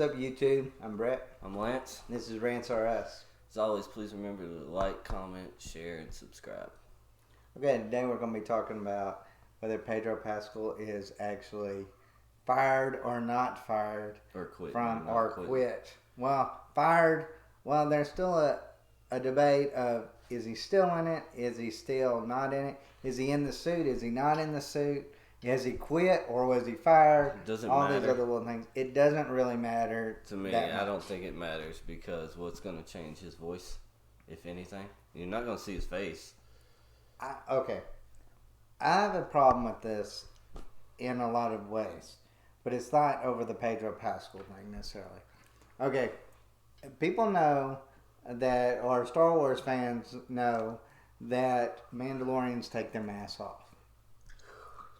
up, YouTube? I'm Brett. I'm Lance. This is Rants RS. As always, please remember to like, comment, share, and subscribe. Okay, today we're going to be talking about whether Pedro Pascal is actually fired or not fired. Or quit. Quit. Well, fired. Well, there's still a debate of is he still in it? Is he still not in it? Is he in the suit? Is he not in the suit? Has he quit or was he fired? It doesn't All matter. these other little things. It doesn't really matter to me. I don't think it matters because what's going to change his voice, if anything? You're not going to see his face. Okay. I have a problem with this in a lot of ways, but it's not over the Pedro Pascal thing necessarily. Okay, people know that, or Star Wars fans know that Mandalorians take their masks off.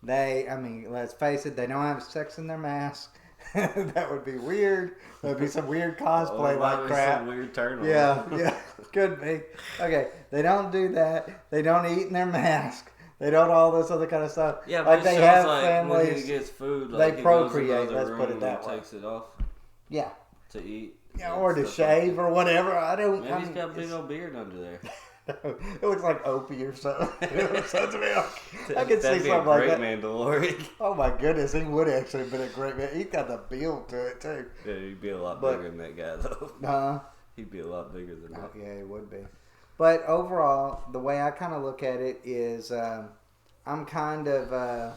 Let's face it, they don't have sex in their mask. That would be weird. That would be some weird cosplay like crap. Some weird turn on. Yeah, could be. Okay, they don't do that. They don't eat in their mask. They don't all this other kind of stuff. Yeah, but they have families. When he gets food, they procreate. Let's put it that way. Takes it off. Yeah. To eat. Yeah, or to shave or whatever. Maybe he's got a big old beard under there. It looks like Opie or something. I can see That'd be something like that. Mandalorian. Oh my goodness, he would actually have been a great man. He's got the build to it too. Yeah, he'd be a lot bigger than that guy though. He'd be a lot bigger than that. Yeah, he would be. But overall, the way I kind of look at it is, I'm kind of.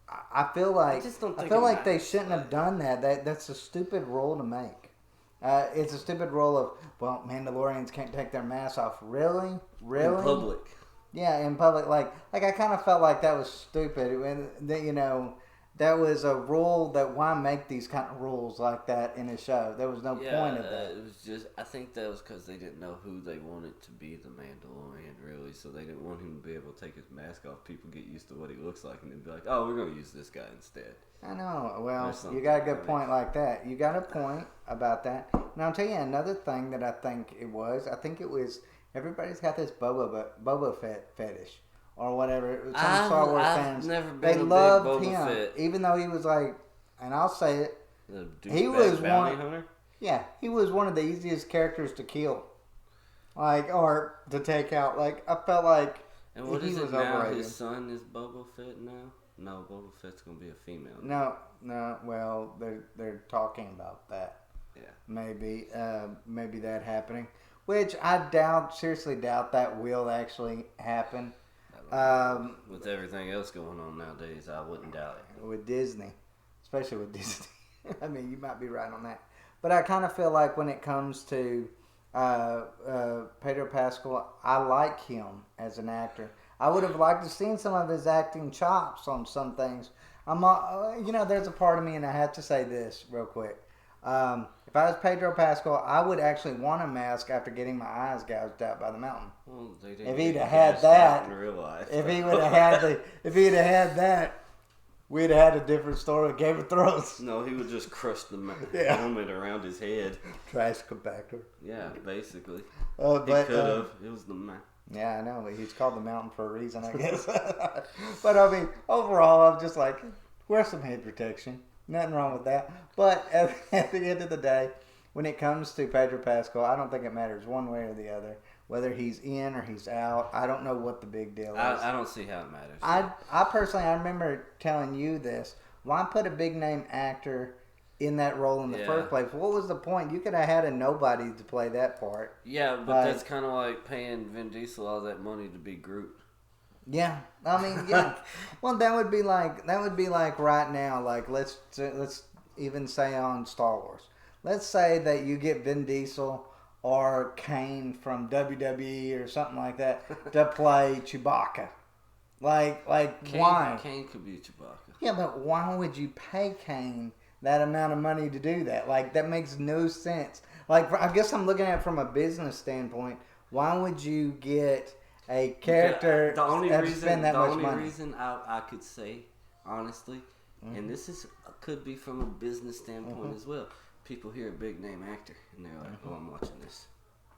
I feel like they shouldn't have done that. That's a stupid rule to make. It's a stupid rule of, well, Mandalorians can't take their masks off. Really? In public. Yeah, in public. Like I kind of felt like that was stupid. That was a rule that why make these kind of rules like that in a show? There was no point of that. It was just, I think that was because they didn't know who they wanted to be the Mandalorian, really. So they didn't want him to be able to take his mask off. People get used to what he looks like and then be like, oh, we're going to use this guy instead. I know. Well, you got a good point like that. You got a point about that. And I'll tell you another thing that I think it was. I think it was everybody's got this Boba Fett fetish or whatever. Some Star Wars fans, never been they a big loved Boba him, Fett. even though he was like, and I'll say it, he was bounty hunter. Yeah, he was one of the easiest characters to kill, or to take out. Like I felt like and what he is was it now? overrated. His son is Boba Fett now. No, Boba Fett's gonna be a female. No. Well, they're talking about that. Yeah. Maybe that happening, which I seriously doubt that will actually happen. With everything else going on nowadays, I wouldn't doubt it. With Disney, especially with Disney. I mean, you might be right on that. But I kind of feel like when it comes to Pedro Pascal, I like him as an actor. I would have liked to seen some of his acting chops on some things. There's a part of me, and I have to say this real quick. If I was Pedro Pascal, I would actually want a mask after getting my eyes gouged out by the mountain. Well, they didn't if he'd have had that, in real life. if he'd have had that, we'd have had a different story with Game of Thrones. No, he would just crush the helmet around his head. Trash compactor. Yeah, basically. He could have. It was the man. Yeah, I know. He's called the mountain for a reason, I guess. But, I mean, overall, I'm just like, wear some head protection. Nothing wrong with that. But at the end of the day, when it comes to Pedro Pascal, I don't think it matters one way or the other. Whether he's in or he's out, I don't know what the big deal is. I don't see how it matters. I personally, I remember telling you this. Why put a big-name actor in that role in the first place? What was the point? You could have had a nobody to play that part. Yeah, but that's kind of like paying Vin Diesel all that money to be Groot. Yeah, I mean, yeah. Well, that would be like right now. Like let's even say on Star Wars. Let's say that you get Vin Diesel or Kane from WWE or something like that to play Chewbacca. Like why? Kane could be Chewbacca. Yeah, but why would you pay Kane that amount of money to do that? Like that makes no sense. Like I guess I'm looking at it from a business standpoint. Why would you get a character the only reason I could say, honestly, and this could be from a business standpoint as well. People hear a big name actor and they're like, "Oh, I'm watching this."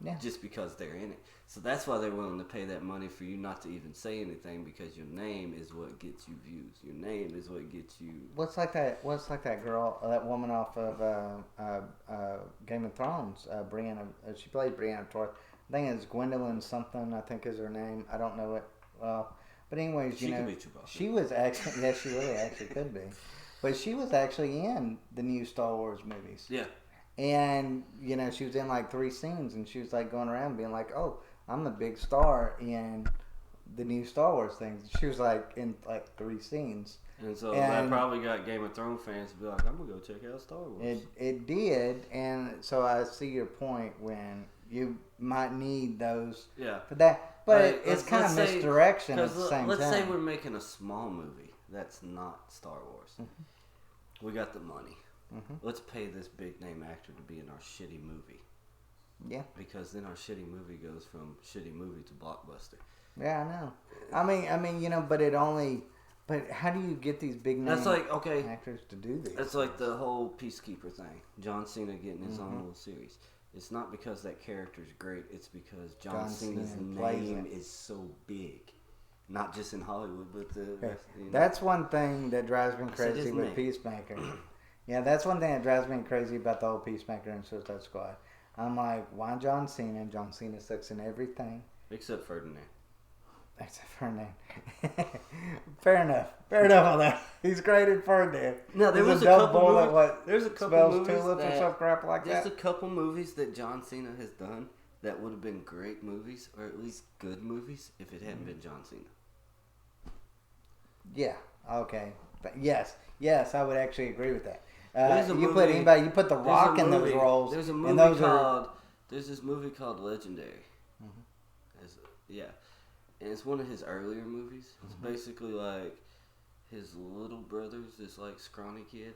Yeah. Just because they're in it. So that's why they're willing to pay that money for you not to even say anything, because your name is what gets you views. Your name is what gets you. What's like that girl, that woman off of Game of Thrones, Brianna? She played Brianna Torres. I think it's Gwendolyn something. I think is her name. I don't know it well, but anyways, She could be Chewbacca. she was actually she really actually could be, but she was actually in the new Star Wars movies. Yeah. And, she was in like 3 scenes, and she was like going around being like, oh, I'm a big star in the new Star Wars things. She was like in like 3 scenes. And so that probably got Game of Thrones fans to be like, I'm going to go check out Star Wars. It did, and so I see your point when you might need those for that. But it's kind of misdirection at the same time. Let's say we're making a small movie that's not Star Wars. Mm-hmm. We got the money. Mm-hmm. Let's pay this big name actor to be in our shitty movie. Yeah. Because then our shitty movie goes from shitty movie to blockbuster. Yeah, I know. I mean, but how do you get these big name actors to do these? That's like the whole Peacekeeper thing. John Cena getting his own little series. It's not because that character's great. It's because John Cena's name is so big. Not just in Hollywood, but That's one thing that drives me crazy with Peacemaker. Yeah, that's one thing that drives me crazy about the whole Peacemaker and Suicide Squad. I'm like, why John Cena? John Cena sucks in everything. Except Ferdinand. Except Ferdinand. Fair enough on that. He's great at Ferdinand. No, there's a couple movies. There's a couple movies tulips or some crap like that. There's a couple movies that John Cena has done that would have been great movies, or at least good movies, if it hadn't been John Cena. Yeah. Okay. But yes, I would actually agree with that. You put The Rock in those roles. There's a movie there's this movie called Legendary. Mm-hmm. And it's one of his earlier movies. It's basically like his little brother's this like scrawny kid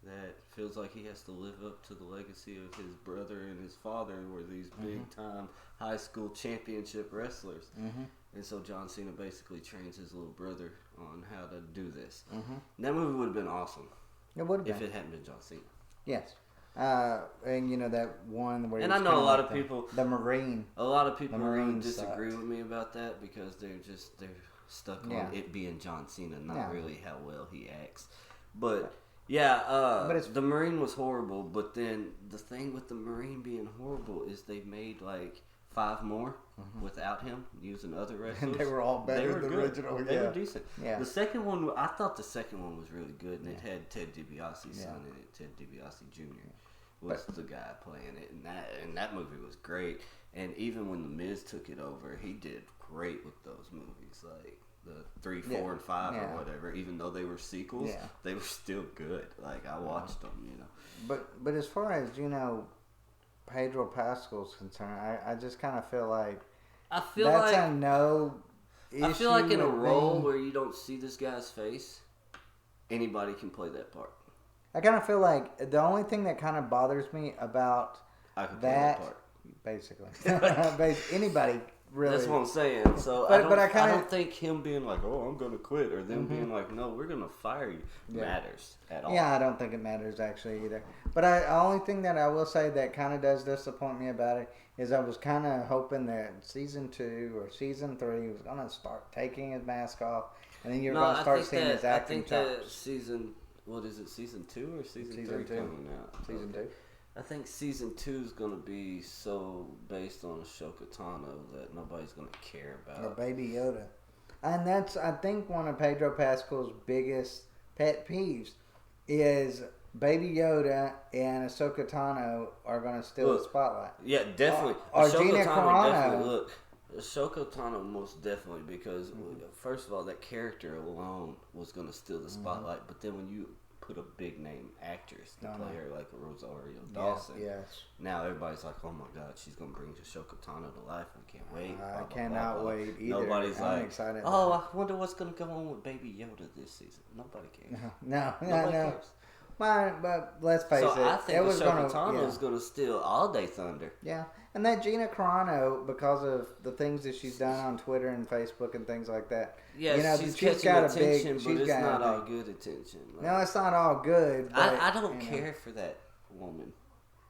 that feels like he has to live up to the legacy of his brother and his father were these big time high school championship wrestlers. Mm-hmm. And so John Cena basically trains his little brother on how to do this. Mm-hmm. And that movie would have been awesome. It would have been. If it hadn't been John Cena. Yes. And that one where... And I know a lot of people... The Marine. A lot of people really disagree with me about that because they're stuck on it being John Cena, not really how well he acts. But... the Marine was horrible, but then the thing with the Marine being horrible is they made like 5 more without him using other wrestlers. And they were all better than the original. They were decent. Yeah. The second one, I thought the second one was really good, and it had Ted DiBiase's son in it. Ted DiBiase Jr. was the guy playing it, and that movie was great. And even when The Miz took it over, he did great with those movies, like the 3, 4, and 5 or whatever. Even though they were sequels, they were still good. Like I watched them, But as far as Pedro Pascal's concerned, I just kind of feel like that's a no issue. I feel like in a role where you don't see this guy's face, anybody can play that part. I kind of feel like the only thing that kind of bothers me about that part, basically, anybody really. That's what I'm saying. So I don't think him being like, "Oh, I'm going to quit," or them being like, "No, we're going to fire you," matters at all. Yeah, I don't think it matters actually either. But the only thing that I will say that kind of does disappoint me about it is I was kind of hoping that season 2 or season 3 was going to start taking his mask off, and then you're going to start seeing his acting chops. I think that season 2 or season 3 coming out? Season 2. I think season 2 is going to be so based on Ahsoka Tano that nobody's going to care about. Or Baby Yoda. And that's, I think, one of Pedro Pascal's biggest pet peeves is Baby Yoda and Ahsoka Tano are going to steal the spotlight. Yeah, definitely. Or Gina Carano. Ahsoka Tano most definitely because, first of all, that character alone was going to steal the spotlight. But then when you put a big name actress to play her like a Rosario Dawson. Yes. Now everybody's like, oh my God, she's gonna bring Ahsoka Tano to life. We can't wait. I cannot wait either. Nobody's I'm excited. Oh, I wonder what's gonna go on with Baby Yoda this season. Nobody cares. Nobody cares. But let's face it. I think Ahsoka Tano is gonna steal all day thunder. Yeah. And that Gina Carano, because of the things that she's done on Twitter and Facebook and things like that. Yeah, she's got attention, but it's not all good attention. No, it's not all good. But, I don't care for that woman.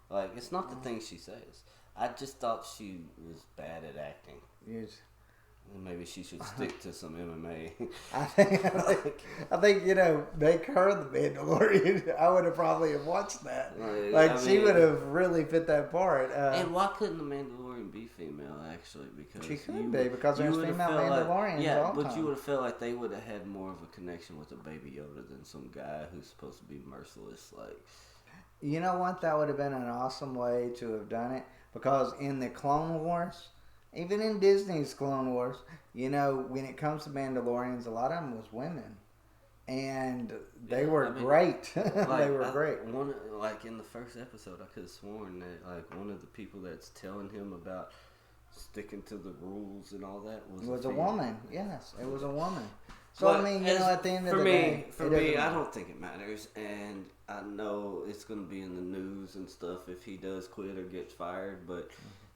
Like, it's not the things she says. I just thought she was bad at acting. Yes. Maybe she should stick to some MMA. I think make her the Mandalorian. I would have probably have watched that. She would have really fit that part. And why couldn't the Mandalorian be female? Actually, because she could be because there's female Mandalorians. All but time. You would have felt like they would have had more of a connection with a baby Yoda than some guy who's supposed to be merciless. You know what? That would have been an awesome way to have done it because in the Clone Wars. Even in Disney's Clone Wars, when it comes to Mandalorians, a lot of them was women. And they were great. They were great. In the first episode, I could have sworn that one of the people that's telling him about sticking to the rules and all that was a woman. Yes, it was a woman. So, at the end of the day... For me, I don't think it matters. And I know it's going to be in the news and stuff if he does quit or gets fired. But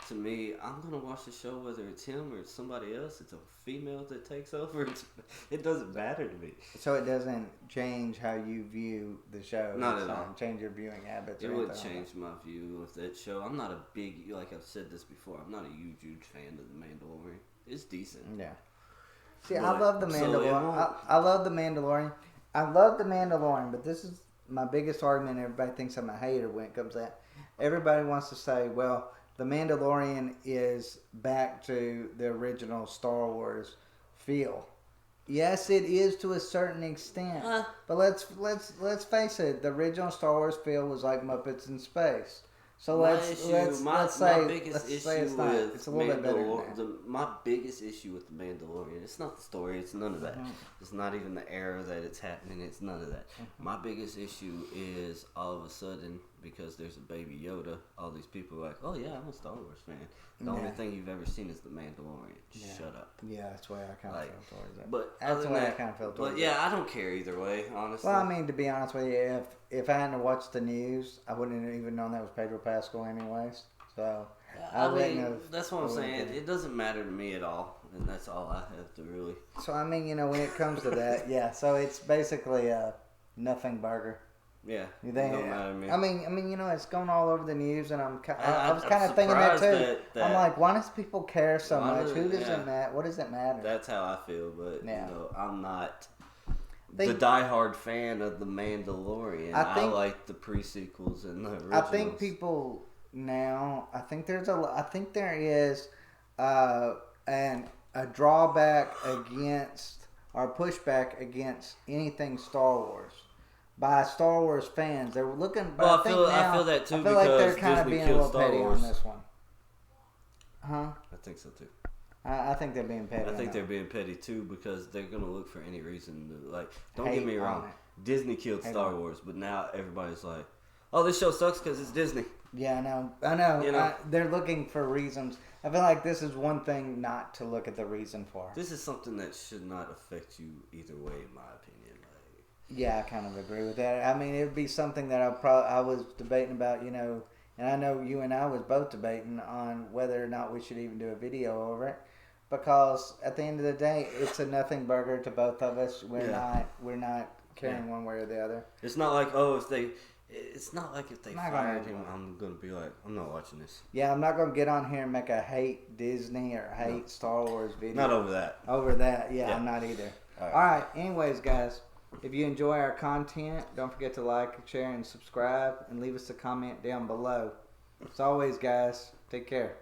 to me, I'm going to watch the show whether it's him or it's somebody else. It's a female that takes over. It doesn't matter to me. So it doesn't change how you view the show? Not at all. Change your viewing habits? It would change my view of that show. I'm not a big... Like I've said this before, I'm not a huge fan of The Mandalorian. It's decent. Yeah. See, I love The Mandalorian. I love The Mandalorian. I love The Mandalorian, but this is my biggest argument. Everybody thinks I'm a hater when it comes to that. Everybody wants to say, well, The Mandalorian is back to the original Star Wars feel. Yes, it is to a certain extent. But let's face it. The original Star Wars feel was like Muppets in space. So let's say it's a little bit better than that. My biggest issue with The Mandalorian, it's not the story, it's none of that. It's not even the era that it's happening, it's none of that. My biggest issue is all of a sudden, because there's a baby Yoda, all these people are like, oh yeah, I'm a Star Wars fan. The only thing you've ever seen is The Mandalorian. Shut up. Yeah, that's the way I kind of feel towards that. But that's the way I kind of feel towards it. But I don't care either way, honestly. Well, to be honest with you, if I hadn't watched the news, I wouldn't have even known that was Pedro Pascal anyways. So, that's what I'm saying. It doesn't matter to me at all, and that's all I have to really. So, when it comes to that, so it's basically a nothing burger. Yeah, it don't matter to me. It's going all over the news, and I was kind of thinking that too. I'm like, why does people care so much? Who does it matter? What does it matter? That's how I feel, but I'm not the diehard fan of The Mandalorian. I like the pre-sequels and the originals. I think people now. I think there is a drawback against or pushback against anything Star Wars. By Star Wars fans, they're looking. But I feel that too. I feel like they're kind of being a little petty on this one. Huh? I think so too. I think they're being petty. I think they're being petty too because they're gonna look for any reason to Don't get me wrong, Disney killed Star Wars, but now everybody's like, "Oh, this show sucks because it's Disney." Yeah, I know. They're looking for reasons. I feel like this is one thing not to look at the reason for. This is something that should not affect you either way, in my opinion. Yeah, I kind of agree with that. It would be something that I was debating about, and I know you and I was both debating on whether or not we should even do a video over it, because at the end of the day, it's a nothing burger to both of us. We're not caring one way or the other. It's not like if they fired him, I'm gonna be like, I'm not watching this. Yeah, I'm not gonna get on here and make a hate Disney or hate Star Wars video. Not over that. Over that, yeah. I'm not either. All right. Anyways, guys. If you enjoy our content, don't forget to like, share, and subscribe, and leave us a comment down below. As always, guys, take care.